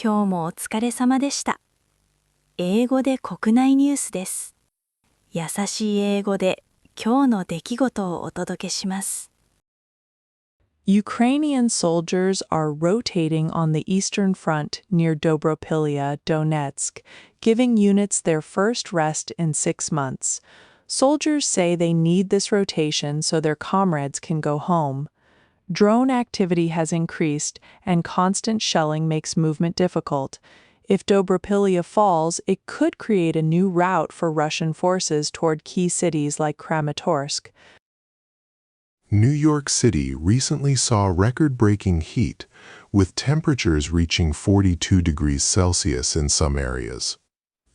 今日もお疲れ様でした。英語で国内ニュースです。優しい英語で今日の出来事をお届けします。Ukrainian soldiers are rotating on the eastern front near Dobropilya, Donetsk, giving units their first rest in 6 months. Soldiers say they need this rotation so their comrades can go home. Drone activity has increased, and constant shelling makes movement difficult. If Dobropilya falls, it could create a new route for Russian forces toward key cities like Kramatorsk. New York City recently saw record-breaking heat, with temperatures reaching 42 degrees Celsius in some areas.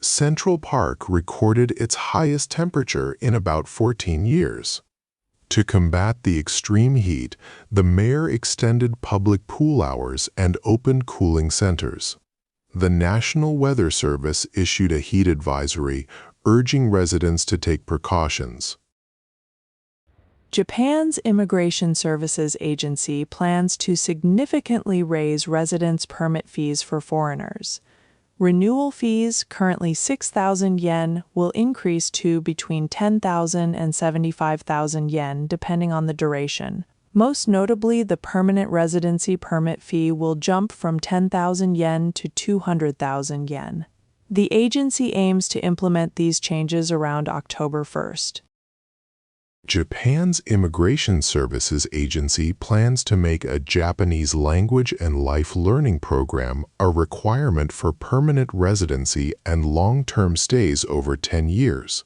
Central Park recorded its highest temperature in about 14 years. To combat the extreme heat, the mayor extended public pool hours and opened cooling centers. The National Weather Service issued a heat advisory, urging residents to take precautions. Japan's Immigration Services Agency plans to significantly raise residence permit fees for foreigners. Renewal fees, currently 6,000 yen, will increase to between 10,000 and 75,000 yen, depending on the duration. Most notably, the permanent residency permit fee will jump from 10,000 yen to 200,000 yen. The agency aims to implement these changes around October 1st. Japan's Immigration Services Agency plans to make a Japanese language and life learning program a requirement for permanent residency and long-term stays over 10 years.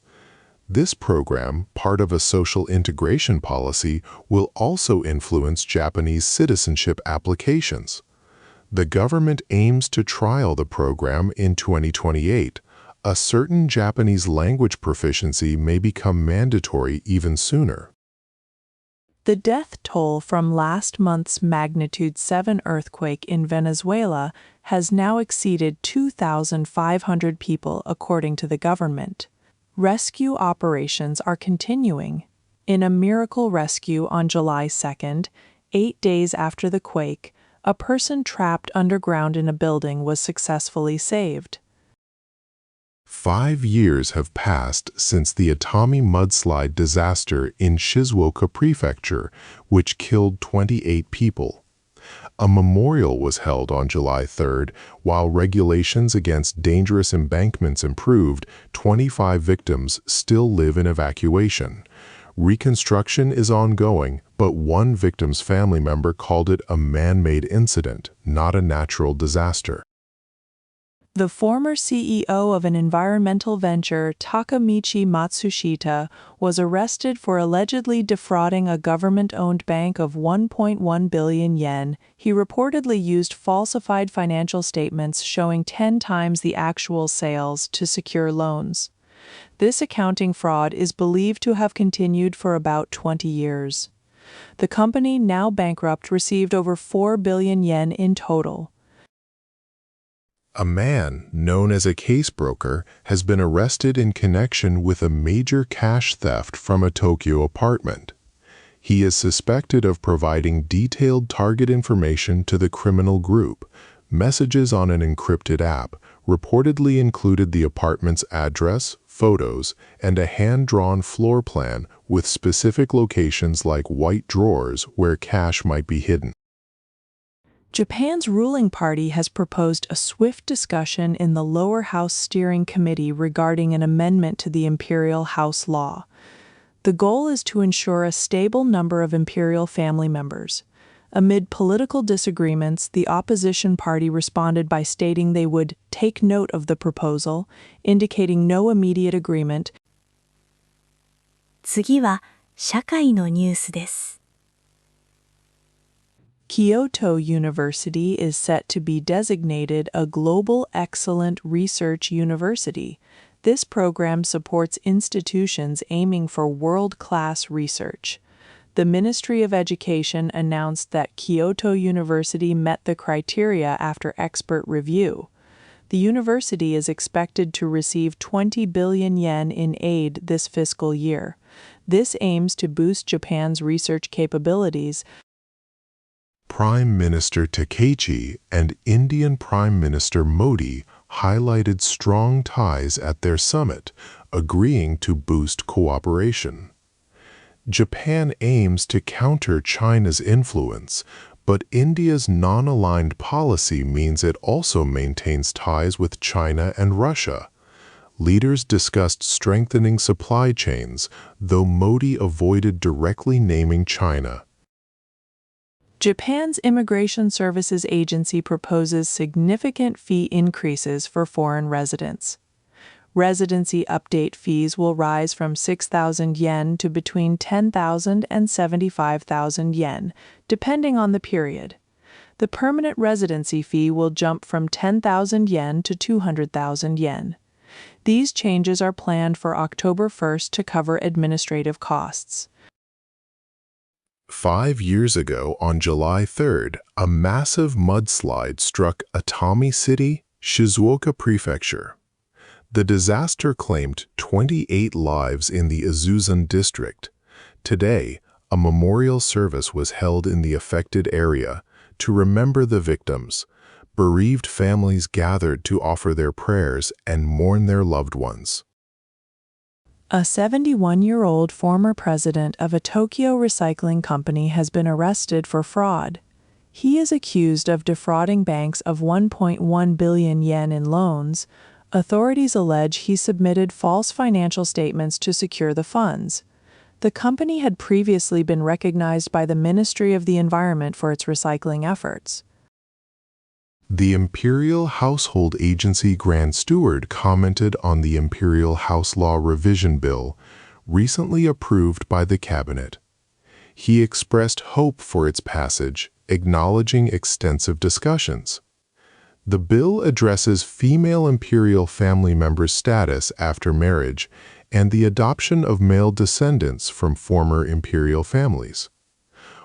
This program, part of a social integration policy, will also influence Japanese citizenship applications. The government aims to trial the program in 2028. A certain Japanese language proficiency may become mandatory even sooner. The death toll from last month's magnitude 7 earthquake in Venezuela has now exceeded 2,500 people, according to the government. Rescue operations are continuing. In a miracle rescue on July 2nd, 8 days after the quake, a person trapped underground in a building was successfully saved. 5 years have passed since the Atami mudslide disaster in Shizuoka Prefecture, which killed 28 people. A memorial was held on July 3rd. While regulations against dangerous embankments improved, 25 victims still live in evacuation. Reconstruction is ongoing, but one victim's family member called it a man-made incident, not a natural disaster. The former CEO of an environmental venture, Takamichi Matsushita, was arrested for allegedly defrauding a government-owned bank of 1.1 billion yen. He reportedly used falsified financial statements showing 10 times the actual sales to secure loans. This accounting fraud is believed to have continued for about 20 years. The company, now bankrupt, received over 4 billion yen in total. A man, known as a case broker, has been arrested in connection with a major cash theft from a Tokyo apartment. He is suspected of providing detailed target information to the criminal group. Messages on an encrypted app reportedly included the apartment's address, photos, and a hand-drawn floor plan with specific locations like white drawers where cash might be hidden. Japan's ruling party has proposed a swift discussion in the lower house steering committee regarding an amendment to the imperial house law. The goal is to ensure a stable number of imperial family members. Amid political disagreements, the opposition party responded by stating they would take note of the proposal, indicating no immediate agreement. 次は社会のニュースです。Kyoto University is set to be designated a Global Excellent Research University. This program supports institutions aiming for world-class research. The Ministry of Education announced that Kyoto University met the criteria after expert review. The university is expected to receive 20 billion yen in aid this fiscal year. This aims to boost Japan's research capabilities. Prime Minister Takeichi and Indian Prime Minister Modi highlighted strong ties at their summit, agreeing to boost cooperation. Japan aims to counter China's influence, but India's non-aligned policy means it also maintains ties with China and Russia. Leaders discussed strengthening supply chains, though Modi avoided directly naming China. Japan's Immigration Services Agency proposes significant fee increases for foreign residents. Residency update fees will rise from 6,000 yen to between 10,000 and 75,000 yen, depending on the period. The permanent residency fee will jump from 10,000 yen to 200,000 yen. These changes are planned for October 1st to cover administrative costs. 5 years ago, on July 3rd, a massive mudslide struck Atami City, Shizuoka Prefecture. The disaster claimed 28 lives in the Izuzan district. Today, a memorial service was held in the affected area to remember the victims. Bereaved families gathered to offer their prayers and mourn their loved ones. A 71-year-old former president of a Tokyo recycling company has been arrested for fraud. He is accused of defrauding banks of 1.1 billion yen in loans. Authorities allege he submitted false financial statements to secure the funds. The company had previously been recognized by the Ministry of the Environment for its recycling efforts. The Imperial Household Agency Grand Steward commented on the Imperial House Law Revision Bill, recently approved by the Cabinet. He expressed hope for its passage, acknowledging extensive discussions. The bill addresses female imperial family members' status after marriage and the adoption of male descendants from former imperial families.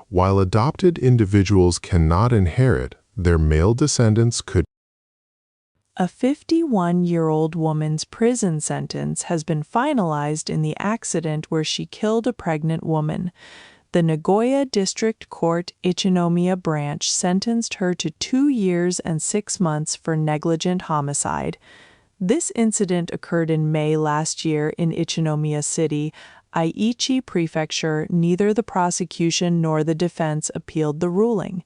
While adopted individuals cannot inherit, their male descendants could. A 51-year-old woman's prison sentence has been finalized in the accident where she killed a pregnant woman. The Nagoya District Court Ichinomiya branch sentenced her to 2 years and 6 months for negligent homicide. This incident occurred in May last year in Ichinomiya City, Aichi Prefecture. Neither the prosecution nor the defense appealed the ruling.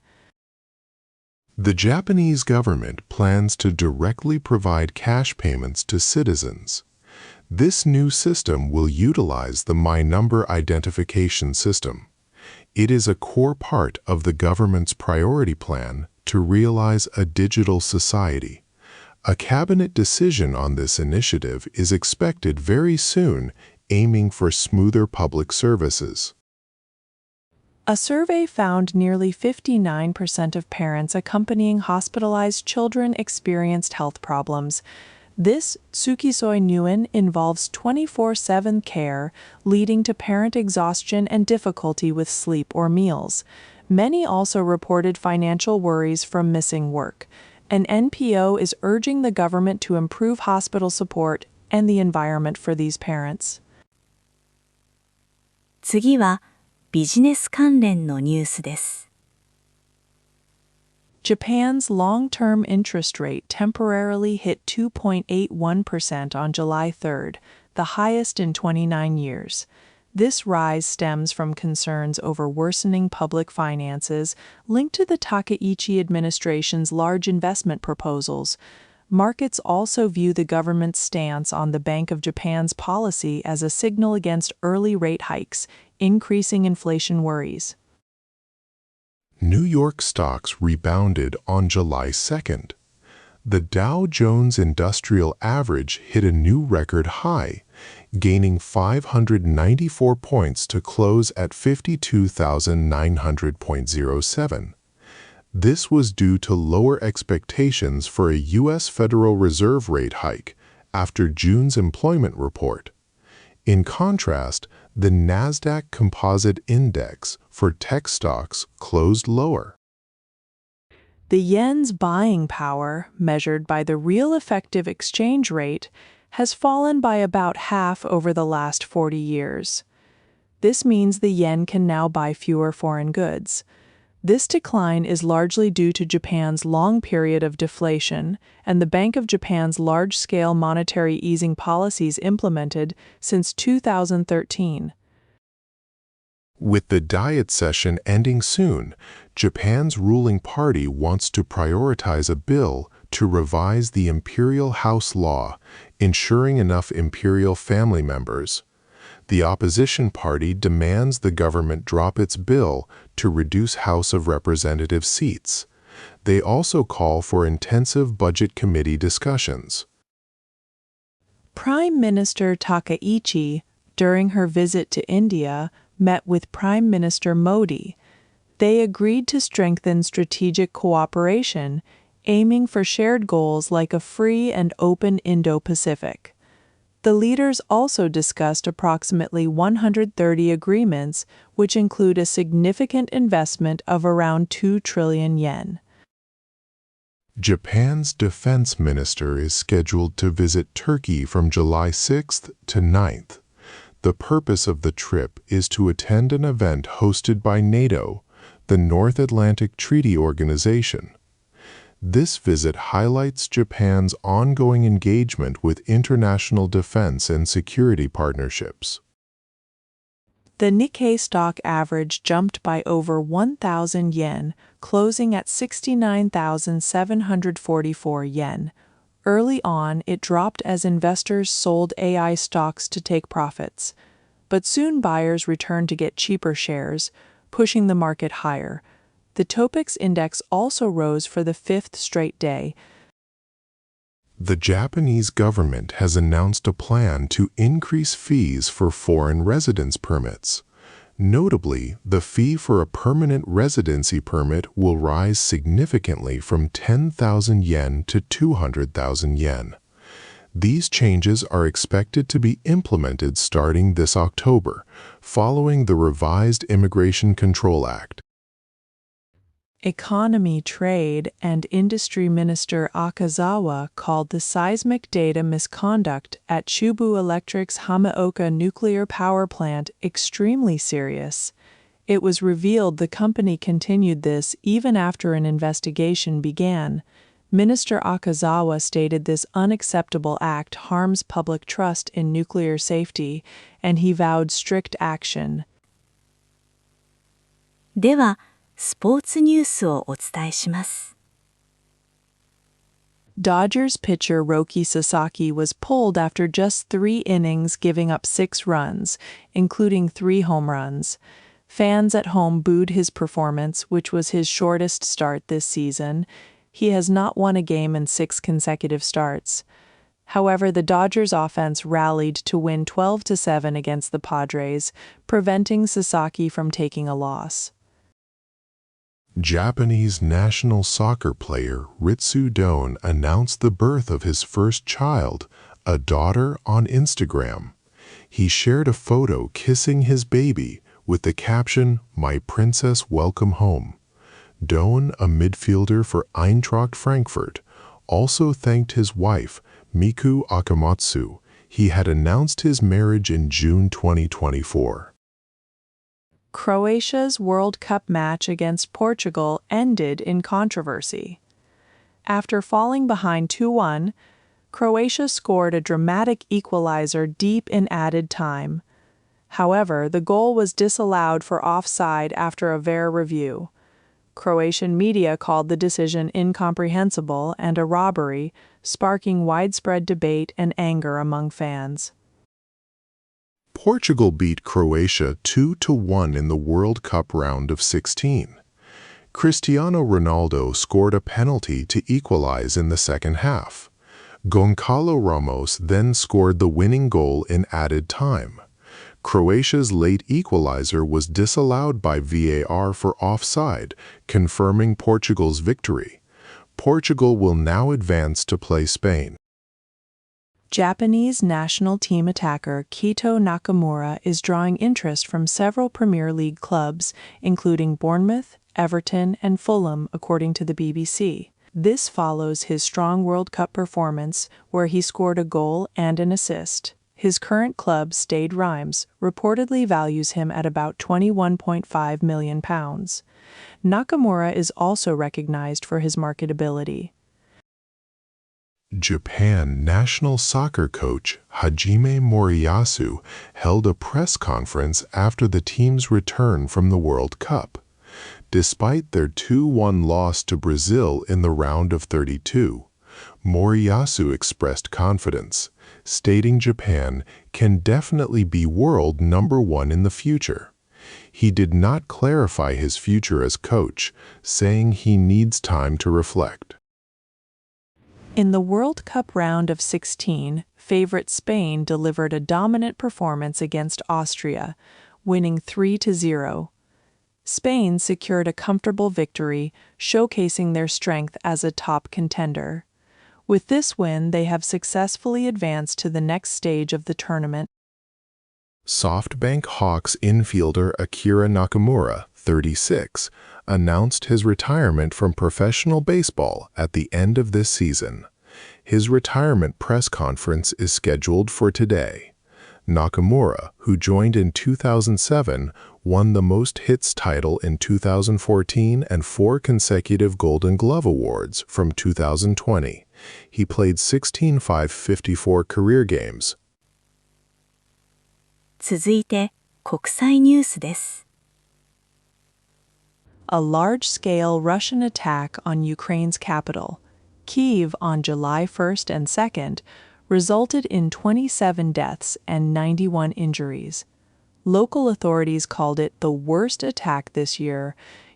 The Japanese government plans to directly provide cash payments to citizens. This new system will utilize the My Number identification system. It is a core part of the government's priority plan to realize a digital society. A cabinet decision on this initiative is expected very soon, aiming for smoother public services. A survey found nearly 59% of parents accompanying hospitalized children experienced health problems. This tsukisoi nyuen involves 24/7 care, leading to parent exhaustion and difficulty with sleep or meals. Many also reported financial worries from missing work. An NPO is urging the government to improve hospital support and the environment for these parents. 次はビジネス関連のニュースです。Japan's long-term interest rate temporarily hit 2.81% on July 3rd, the highest in 29 years. This rise stems from concerns over worsening public finances linked to the Takeichi administration's large investment proposals. Markets also view the government's stance on the Bank of Japan's policy as a signal against early rate hikes, increasing inflation worries. New York stocks rebounded on July 2nd. The Dow Jones Industrial Average hit a new record high, gaining 594 points to close at 52,900.07. This was due to lower expectations for a U.S. Federal Reserve rate hike after June's employment report. In contrast, the Nasdaq Composite Index for tech stocks closed lower. The yen's buying power, measured by the real effective exchange rate, has fallen by about half over the last 40 years. This means the yen can now buy fewer foreign goods. This decline is largely due to Japan's long period of deflation and the Bank of Japan's large-scale monetary easing policies implemented since 2013. With the diet session ending soon, Japan's ruling party wants to prioritize a bill to revise the Imperial House law, ensuring enough imperial family members. The opposition party demands the government drop its bill to reduce House of Representatives seats. They also call for intensive budget committee discussions. Prime Minister Takaichi, during her visit to India, met with Prime Minister Modi. They agreed to strengthen strategic cooperation, aiming for shared goals like a free and open Indo-Pacific. The leaders also discussed approximately 130 agreements, which include a significant investment of around 2 trillion yen. Japan's defense minister is scheduled to visit Turkey from July 6th to 9th. The purpose of the trip is to attend an event hosted by NATO, the North Atlantic Treaty Organization. This visit highlights Japan's ongoing engagement with international defense and security partnerships. The Nikkei stock average jumped by over 1,000 yen, closing at 69,744 yen. Early on, it dropped as investors sold AI stocks to take profits. But soon buyers returned to get cheaper shares, pushing the market higher. The Topix index also rose for the 5th straight day. The Japanese government has announced a plan to increase fees for foreign residence permits. Notably, the fee for a permanent residency permit will rise significantly from 10,000 yen to 200,000 yen. These changes are expected to be implemented starting this October, following the revised Immigration Control Act. Economy, Trade, and Industry Minister Akazawa called the seismic data misconduct at Chubu Electric's Hamaoka nuclear power plant extremely serious. It was revealed the company continued this even after an investigation began. Minister Akazawa stated this unacceptable act harms public trust in nuclear safety, and he vowed strict action. では、スポーツニュースをお伝えします。Dodgers pitcher Roki Sasaki was pulled after just 3 innings, giving up 6 runs, including 3 home runs. Fans at home booed his performance, which was his shortest start this season. He has not won a game in 6 consecutive starts. However, the Dodgers' offense rallied to win 12-7 against the Padres, preventing Sasaki from taking a loss. Japanese national soccer player Ritsu Don announced the birth of his first child, a daughter, on Instagram. He shared a photo kissing his baby with the caption, "My princess, welcome home." Don, a midfielder for Eintracht Frankfurt, also thanked his wife, Miku Akamatsu. He had announced his marriage in June 2024. Croatia's World Cup match against Portugal ended in controversy. After falling behind 2-1, Croatia scored a dramatic equalizer deep in added time. However, the goal was disallowed for offside after a VAR review. Croatian media called the decision incomprehensible and a robbery, sparking widespread debate and anger among fans. Portugal beat Croatia 2-1 in the World Cup round of 16. Cristiano Ronaldo scored a penalty to equalize in the second half. Goncalo Ramos then scored the winning goal in added time. Croatia's late equalizer was disallowed by VAR for offside, confirming Portugal's victory. Portugal will now advance to play Spain. Japanese national team attacker Kito Nakamura is drawing interest from several Premier League clubs, including Bournemouth, Everton, and Fulham, according to the BBC. This follows his strong World Cup performance, where he scored a goal and an assist. His current club, Stade Reims, reportedly values him at about £21.5 million. Nakamura is also recognized for his marketability. Japan national soccer coach Hajime Moriyasu held a press conference after the team's return from the World Cup. Despite their 2-1 loss to Brazil in the round of 32, Moriyasu expressed confidence, stating Japan can definitely be world number 1 in the future. He did not clarify his future as coach, saying he needs time to reflect. In the World Cup round of 16, favorite Spain delivered a dominant performance against Austria, winning 3-0. Spain secured a comfortable victory, showcasing their strength as a top contender. With this win, they have successfully advanced to the next stage of the tournament. SoftBank Hawks infielder Akira Nakamura, 36, announced his retirement from professional baseball at the end of this season. His retirement press conference is scheduled for today. Nakamura, who joined in 2007, won the Most Hits title in 2014 and 4 consecutive Golden Glove Awards from 2020. He played 16 554 career games. 続いて、国際ニュースです。A large-scale Russian attack on Ukraine's capital, Kyiv, on July 1st and 2nd, resulted in 27 deaths and 91 injuries. Local authorities called it the worst attack this year.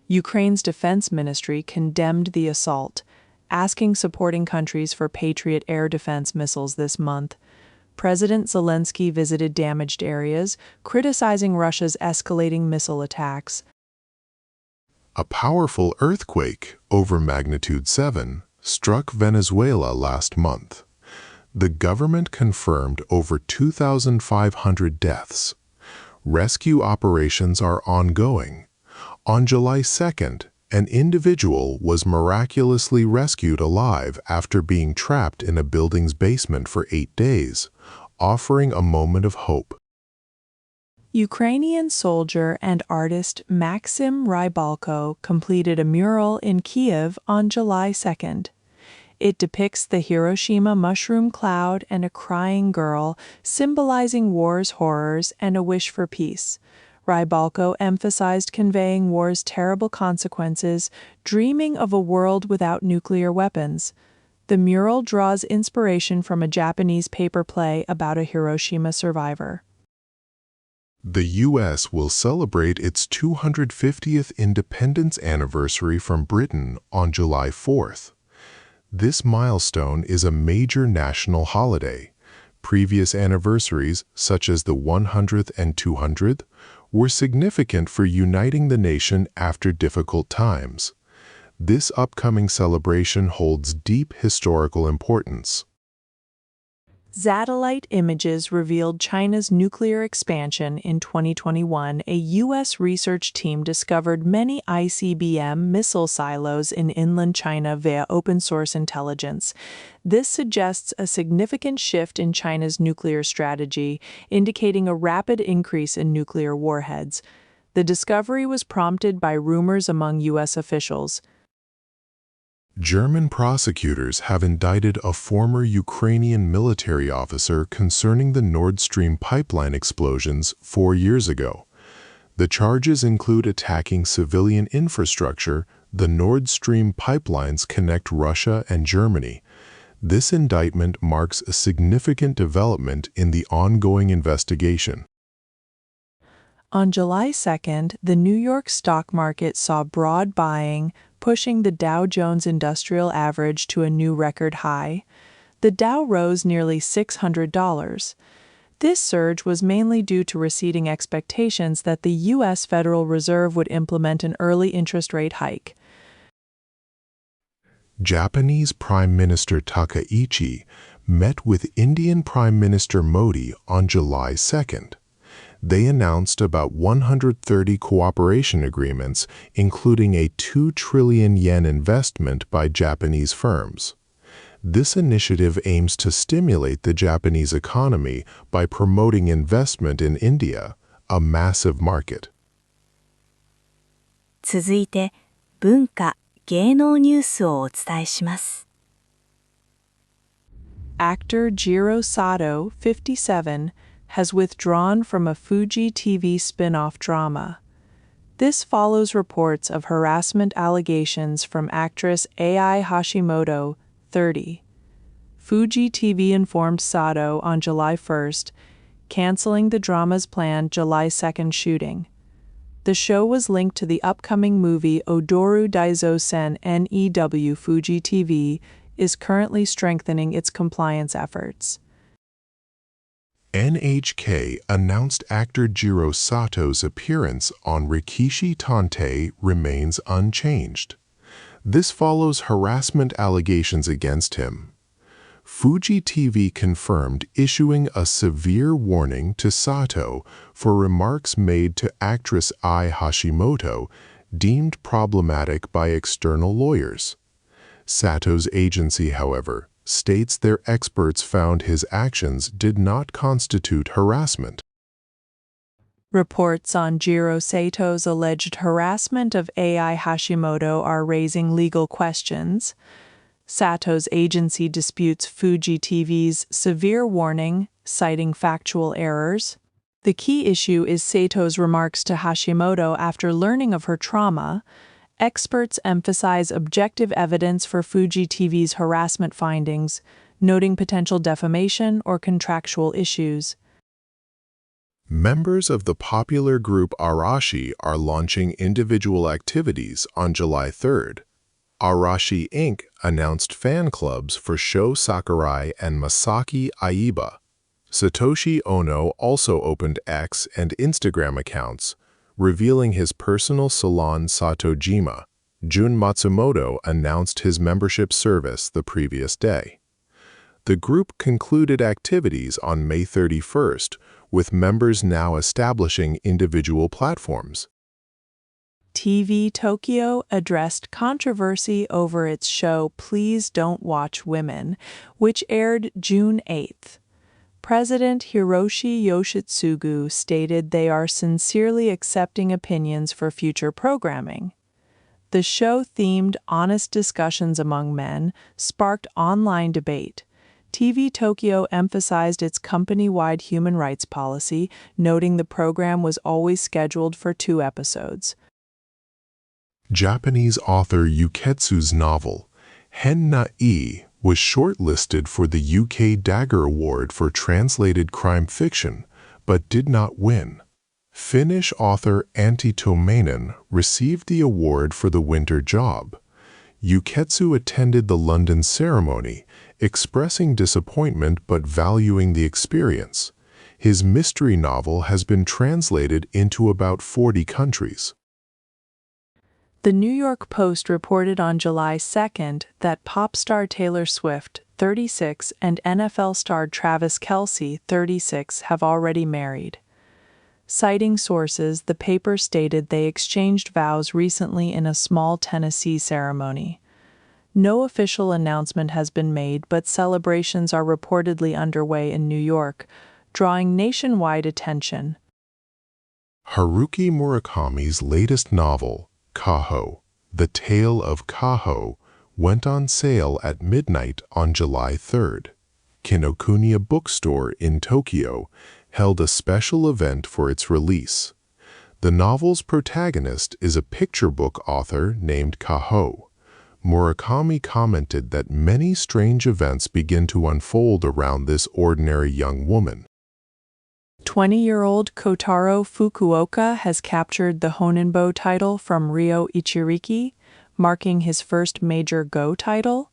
Ukraine's defense ministry condemned the assault, asking supporting countries for Patriot air defense missiles this month. President Zelensky visited damaged areas, criticizing Russia's escalating missile attacks. A powerful earthquake, over magnitude 7, struck Venezuela last month. The government confirmed over 2,500 deaths. Rescue operations are ongoing. On July 2nd, an individual was miraculously rescued alive after being trapped in a building's basement for 8 days, offering a moment of hope. Ukrainian soldier and artist Maxim Rybalko completed a mural in Kyiv on July 2nd. It depicts the Hiroshima mushroom cloud and a crying girl, symbolizing war's horrors and a wish for peace. Rybalko emphasized conveying war's terrible consequences, dreaming of a world without nuclear weapons. The mural draws inspiration from a Japanese paper play about a Hiroshima survivor. The U.S. will celebrate its 250th independence anniversary from Britain on July 4th. This milestone is a major national holiday. Previous anniversaries, such as the 100th and 200th, were significant for uniting the nation after difficult times. This upcoming celebration holds deep historical importance. Satellite images revealed China's nuclear expansion in 2021. A U.S. research team discovered many ICBM missile silos in inland China via open-source intelligence. This suggests a significant shift in China's nuclear strategy, indicating a rapid increase in nuclear warheads. The discovery was prompted by rumors among U.S. officials. German prosecutors have indicted a former Ukrainian military officer concerning the Nord Stream pipeline explosions 4 years ago. The charges include attacking civilian infrastructure. The Nord Stream pipelines connect Russia and Germany. This indictment marks a significant development in the ongoing investigation. On July 2nd, the New York stock market saw broad buying, pushing the Dow Jones Industrial Average to a new record high. The Dow rose nearly $600. This surge was mainly due to receding expectations that the U.S. Federal Reserve would implement an early interest rate hike. Japanese Prime Minister Takaichi met with Indian Prime Minister Modi on July 2nd. They announced about 130 cooperation agreements, including a 2 trillion yen investment by Japanese firms. This initiative aims to stimulate the Japanese economy by promoting investment in India, a massive market. 続いて、文化・芸能ニュースをお伝えします。Actor Jiro Sato, 57, has withdrawn from a Fuji TV spin-off drama. This follows reports of harassment allegations from actress Ai Hashimoto, 30. Fuji TV informed Sato on July 1st, canceling the drama's planned July 2nd shooting. The show was linked to the upcoming movie Odoru Daizo Sen NEW. Fuji TV is currently strengthening its compliance efforts. NHK announced actor Jiro Sato's appearance on Rikishi Tante remains unchanged. This follows harassment allegations against him. Fuji TV confirmed issuing a severe warning to Sato for remarks made to actress Ai Hashimoto deemed problematic by external lawyers. Sato's agency, however, states their experts found his actions did not constitute harassment. Reports on Jiro Sato's alleged harassment of Ai Hashimoto are raising legal questions. Sato's agency disputes Fuji TV's severe warning, citing factual errors. The key issue is Sato's remarks to Hashimoto after learning of her trauma. Experts emphasize objective evidence for Fuji TV's harassment findings, noting potential defamation or contractual issues. Members of the popular group Arashi are launching individual activities on July 3rd. Arashi Inc. announced fan clubs for Sho Sakurai and Masaki Aiba. Satoshi Ono also opened X and Instagram accounts, revealing his personal salon Satojima. Jun Matsumoto announced his membership service the previous day. The group concluded activities on May 31st, with members now establishing individual platforms. TV Tokyo addressed controversy over its show Please Don't Watch Women, which aired June 8th. President Hiroshi Yoshitsugu stated they are sincerely accepting opinions for future programming. The show-themed honest discussions among men sparked online debate. TV Tokyo emphasized its company-wide human rights policy, noting the program was always scheduled for 2 episodes. Japanese author Yuketsu's novel, Hen-na-i, was shortlisted for the UK Dagger Award for Translated Crime Fiction, but did not win. Finnish author Antti Tuomainen received the award for The Winter Job. Yuketsu attended the London ceremony, expressing disappointment but valuing the experience. His mystery novel has been translated into about 40 countries. The New York Post reported on July 2nd that pop star Taylor Swift, 36, and NFL star Travis Kelce, 36, have already married. Citing sources, the paper stated they exchanged vows recently in a small Tennessee ceremony. No official announcement has been made, but celebrations are reportedly underway in New York, drawing nationwide attention. Haruki Murakami's latest novel, Kaho, The Tale of Kaho, went on sale at midnight on July 3rd. Kinokuniya Bookstore in Tokyo held a special event for its release. The novel's protagonist is a picture book author named Kaho. Murakami commented that many strange events begin to unfold around this ordinary young woman. 20-year-old Kotaro Fukuoka has captured the Honinbo title from Ryo Ichiriki, marking his first major Go title.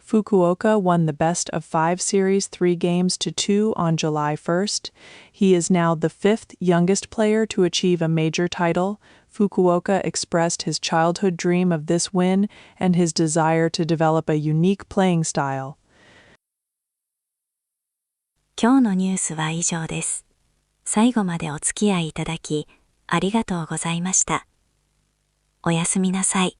Fukuoka won the best of 5 series 3 games to 2 on July 1st. He is now the 5th youngest player to achieve a major title. Fukuoka expressed his childhood dream of this win and his desire to develop a unique playing style. 今日のニュースは以上です。最後までお付き合いいただき、ありがとうございました。おやすみなさい。